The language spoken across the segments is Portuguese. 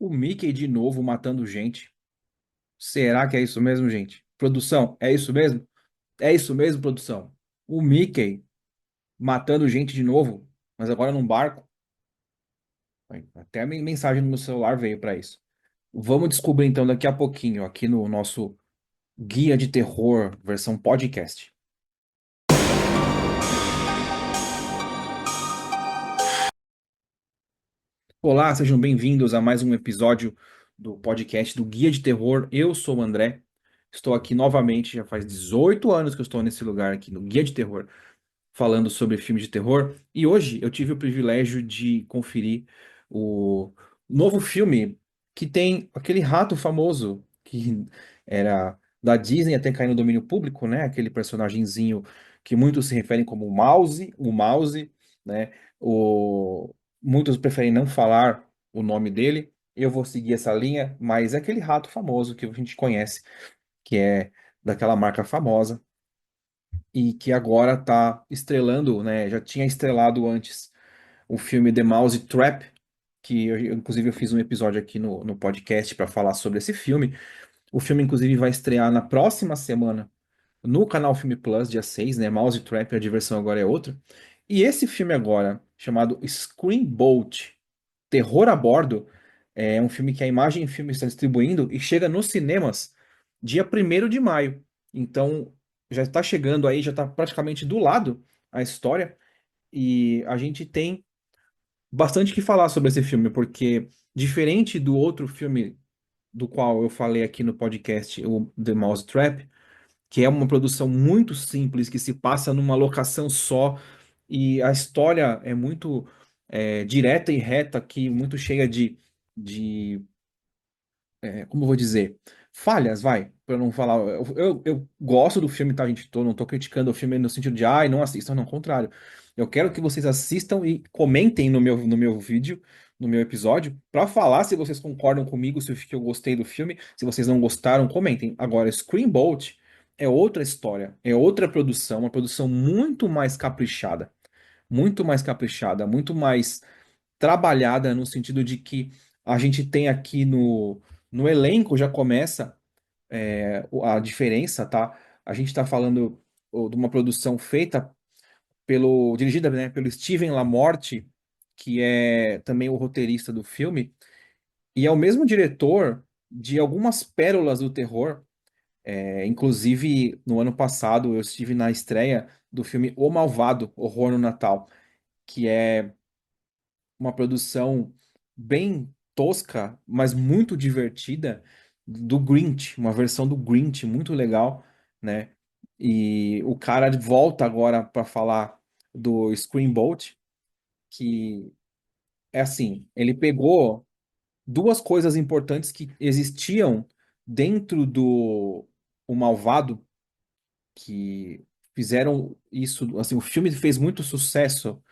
O Mickey de novo matando gente. Será que é isso mesmo, gente? Produção, é isso mesmo? É isso mesmo, produção? O Mickey matando gente de novo, mas agora num barco? Até a mensagem no meu celular veio para isso. Vamos descobrir então daqui a pouquinho, aqui no nosso Guia de Terror, versão podcast. Olá, sejam bem-vindos a mais um episódio do podcast do Guia de Terror. Eu sou o André, estou aqui novamente, já faz 18 anos que eu estou nesse lugar aqui no Guia de Terror, falando sobre filmes de terror. E hoje eu tive o privilégio de conferir o novo filme que tem aquele rato famoso que era da Disney até cair no domínio público, né? Aquele personagenzinho que muitos se referem como o Mouse, né? Muitos preferem não falar o nome dele. Eu vou seguir essa linha, mas é aquele rato famoso que a gente conhece, que é daquela marca famosa e que agora está estrelando, né? Já tinha estrelado antes o filme The Mouse Trap, que inclusive eu fiz um episódio aqui no podcast para falar sobre esse filme. O filme, inclusive, vai estrear na próxima semana no canal Filme Plus, dia 6, né? Mouse Trap, a diversão agora é outra. E esse filme agora, chamado Scream Boat, Terror a Bordo, é um filme que a Imagem Filme está distribuindo e chega nos cinemas dia 1º de maio. Então, já está chegando aí, já está praticamente do lado a história. E a gente tem bastante que falar sobre esse filme, porque diferente do outro filme do qual eu falei aqui no podcast, o The Mouse Trap, que é uma produção muito simples, que se passa numa locação só, e a história é muito direta e reta, aqui, muito cheia de como eu vou dizer, falhas, vai, para não falar. Eu gosto do filme, tá, gente? Não tô criticando o filme no sentido de, ai, não assistam, não, ao contrário. Eu quero que vocês assistam e comentem no meu vídeo, no meu episódio, para falar se vocês concordam comigo, se eu gostei do filme, se vocês não gostaram, comentem. Agora, Screen Bolt é outra história, é outra produção, uma produção muito mais caprichada, muito mais trabalhada no sentido de que a gente tem aqui no elenco, já começa a diferença, tá? A gente está falando de uma produção feita dirigida, né, pelo Steven LaMorte, que é também o roteirista do filme, e é o mesmo diretor de algumas pérolas do terror. Inclusive, no ano passado, eu estive na estreia do filme O Malvado, Horror no Natal, que é uma produção bem tosca, mas muito divertida, do Grinch, uma versão do Grinch muito legal, né? E o cara volta agora para falar do Screamboat, que é assim, ele pegou duas coisas importantes que existiam dentro do O Malvado, que fizeram isso, assim, o filme fez muito sucesso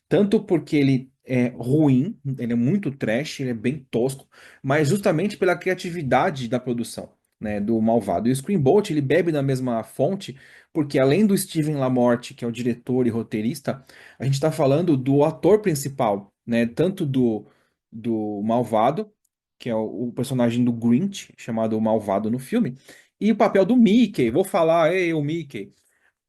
tanto porque ele é ruim, ele é muito trash, ele é bem tosco, mas justamente pela criatividade da produção, né, do Malvado. E o Screenbolt, ele bebe na mesma fonte, porque além do Steven LaMorte, que é o diretor e roteirista, a gente está falando do ator principal, né, tanto do Malvado, que é o personagem do Grinch, chamado Malvado no filme, e o papel do Mickey. Vou falar, ei, o Mickey.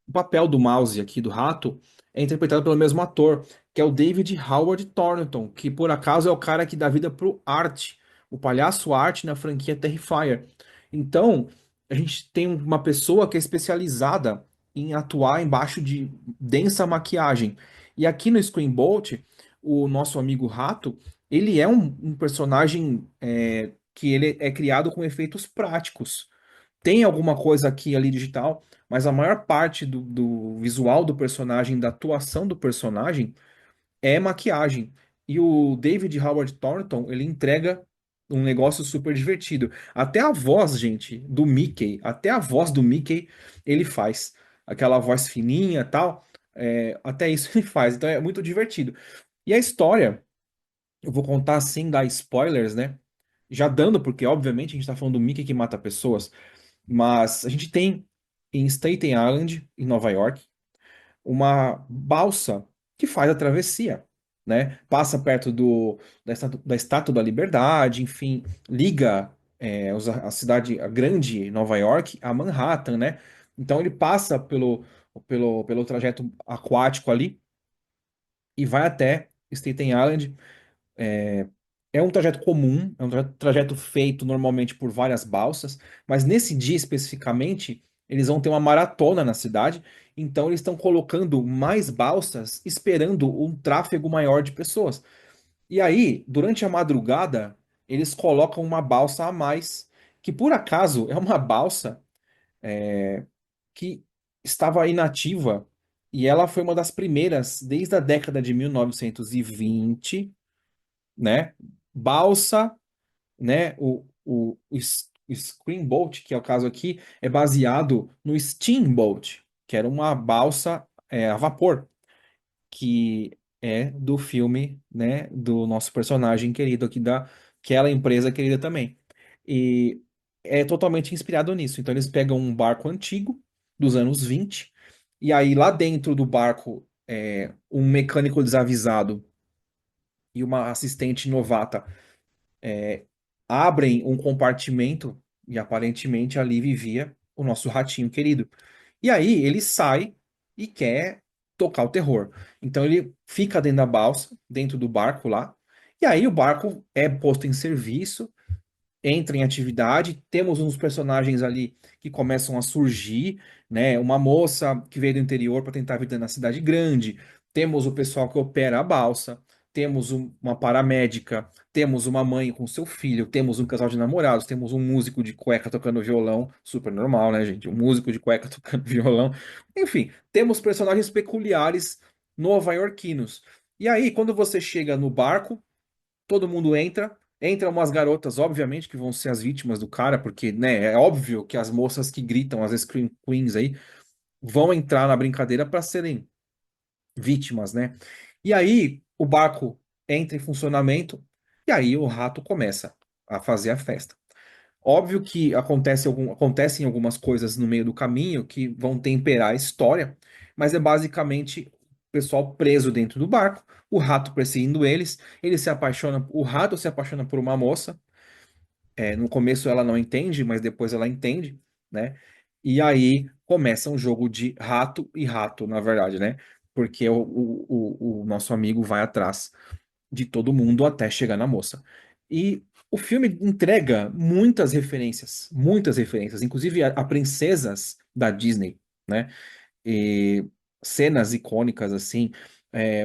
O papel do Mouse aqui, do rato, é interpretado pelo mesmo ator, que é o David Howard Thornton, que por acaso é o cara que dá vida pro Art, o palhaço Art na franquia Terrifier. Então, a gente tem uma pessoa que é especializada em atuar embaixo de densa maquiagem. E aqui no Screambolt, o nosso amigo Rato, ele é um personagem que ele é criado com efeitos práticos. Tem alguma coisa aqui e ali digital, mas a maior parte do visual do personagem, da atuação do personagem, é maquiagem. E o David Howard Thornton, ele entrega um negócio super divertido. Até a voz, gente, do Mickey, até a voz do Mickey ele faz. Aquela voz fininha e tal, até isso ele faz. Então é muito divertido. E a história, eu vou contar sem dar spoilers, né? Já dando, porque obviamente a gente tá falando do Mickey que mata pessoas. Mas a gente tem em Staten Island, em Nova York, uma balsa que faz a travessia. né? Passa perto da Estátua da Liberdade, enfim, liga a cidade, a grande Nova York a Manhattan, né? Então ele passa pelo trajeto aquático ali e vai até Staten Island. É, é um trajeto comum, é um trajeto feito normalmente por várias balsas, mas nesse dia especificamente, eles vão ter uma maratona na cidade, então eles estão colocando mais balsas, esperando um tráfego maior de pessoas. E aí, durante a madrugada, eles colocam uma balsa a mais, que por acaso é uma balsa que estava inativa, e ela foi uma das primeiras desde a década de 1920, né? Balsa, né? O Screamboat, que é o caso aqui, é baseado no Steamboat, que era uma balsa a vapor, que é do filme, né? Do nosso personagem querido aqui da aquela empresa querida também. E é totalmente inspirado nisso. Então eles pegam um barco antigo dos anos 20 e aí lá dentro do barco um mecânico desavisado e uma assistente novata abrem um compartimento e aparentemente ali vivia o nosso ratinho querido. E aí ele sai e quer tocar o terror. Então ele fica dentro da balsa, dentro do barco lá, e aí o barco é posto em serviço, entra em atividade. Temos uns personagens ali que começam a surgir, né? Uma moça que veio do interior para tentar a vida na cidade grande. Temos o pessoal que opera a balsa. Temos uma paramédica. Temos uma mãe com seu filho. Temos um casal de namorados. Temos um músico de cueca tocando violão. Super normal, né, gente? Um músico de cueca tocando violão. Enfim, temos personagens peculiares nova-iorquinos. E aí, quando você chega no barco, todo mundo entra. Entram umas garotas, obviamente, que vão ser as vítimas do cara, porque, né, é óbvio que as moças que gritam, as Scream Queens aí, vão entrar na brincadeira para serem vítimas, né? E aí o barco entra em funcionamento, e aí o rato começa a fazer a festa. Óbvio que acontecem algumas coisas no meio do caminho que vão temperar a história, mas é basicamente o pessoal preso dentro do barco, o rato perseguindo eles, o rato se apaixona por uma moça, no começo ela não entende, mas depois ela entende, né? E aí começa um jogo de rato e rato, na verdade, né? Porque o nosso amigo vai atrás de todo mundo até chegar na moça. E o filme entrega muitas referências, inclusive a princesas da Disney, né? E cenas icônicas assim,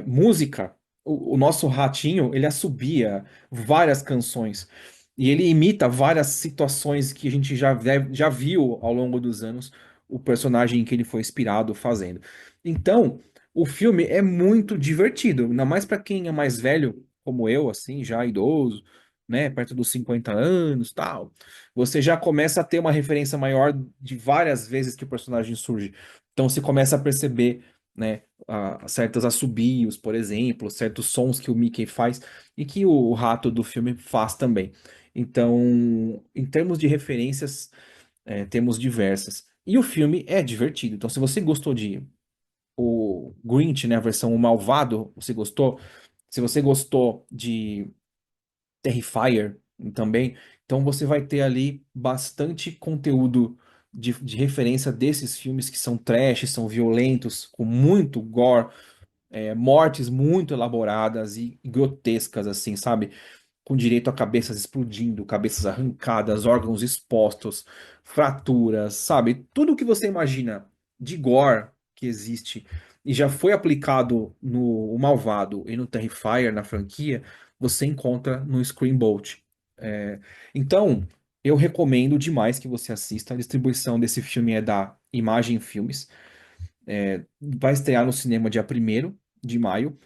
música. O nosso ratinho, ele assobia várias canções e ele imita várias situações que a gente já viu ao longo dos anos o personagem em que ele foi inspirado fazendo. Então, o filme é muito divertido, ainda mais para quem é mais velho, como eu, assim, já idoso, né, perto dos 50 anos, tal. Você já começa a ter uma referência maior de várias vezes que o personagem surge. Então você começa a perceber, né, certos assobios, por exemplo, certos sons que o Mickey faz e que o rato do filme faz também. Então, em termos de referências, temos diversas. E o filme é divertido. Então, se você gostou de o Grinch, né, a versão O Malvado, você gostou? Se você gostou de Terrifier também. Então você vai ter ali bastante conteúdo de referência desses filmes que são trash, são violentos, com muito gore, mortes muito elaboradas e grotescas, assim, sabe? Com direito a cabeças explodindo, cabeças arrancadas, órgãos expostos, fraturas, sabe? Tudo que você imagina de gore que existe e já foi aplicado no O Malvado e no Terrifier, na franquia, você encontra no Screamboat. É, então, eu recomendo demais que você assista. A distribuição desse filme é da Imagem Filmes. Vai estrear no cinema dia 1º de maio.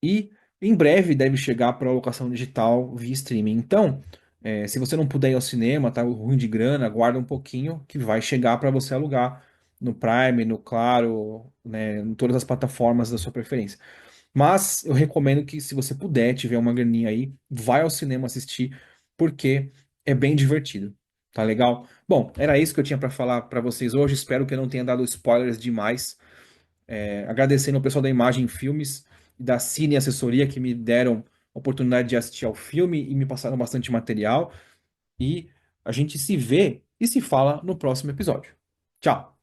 E em breve deve chegar para locação digital via streaming. Então, se você não puder ir ao cinema, tá ruim de grana, guarda um pouquinho que vai chegar para você alugar no Prime, no Claro, né, em todas as plataformas da sua preferência. Mas eu recomendo que, se você puder, tiver uma graninha aí, vai ao cinema assistir, porque é bem divertido. Tá legal? Bom, era isso que eu tinha para falar para vocês hoje. Espero que eu não tenha dado spoilers demais. Agradecendo ao pessoal da Imagem Filmes. e da Cine Assessoria que me deram a oportunidade de assistir ao filme e me passaram bastante material. E a gente se vê e se fala no próximo episódio. Tchau!